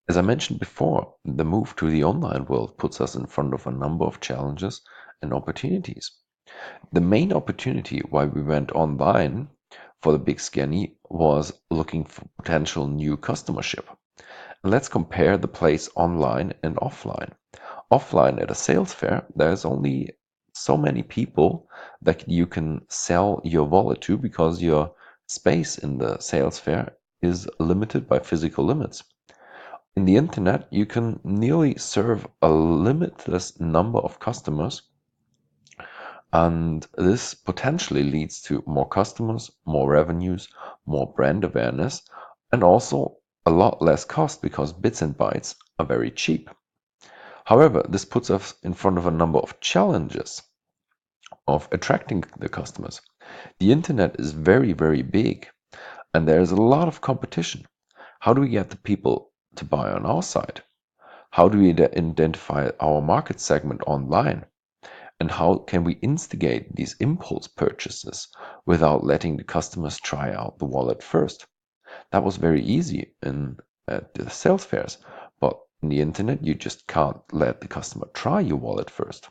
As I mentioned before, the move to the online world puts us in front of a number of challenges and opportunities. The main opportunity why we went online for the big scanny was looking for potential new customership. Let's compare the place online and offline. Offline at a sales fair, there's only so many people that you can sell your wallet to because your space in the sales fair is limited by physical limits. In the internet, you can nearly serve a limitless number of customers, and this potentially leads to more customers, more revenues, more brand awareness, and also a lot less cost because bits and bytes are very cheap. However, this puts us in front of a number of challenges of attracting the customers. The internet is very, very big, and there's a lot of competition. How do we get the people to buy on our side? How do we identify our market segment online? And how can we instigate these impulse purchases without letting the customers try out the wallet first? That was very easy at the sales fairs, but in the internet, you just can't let the customer try your wallet first.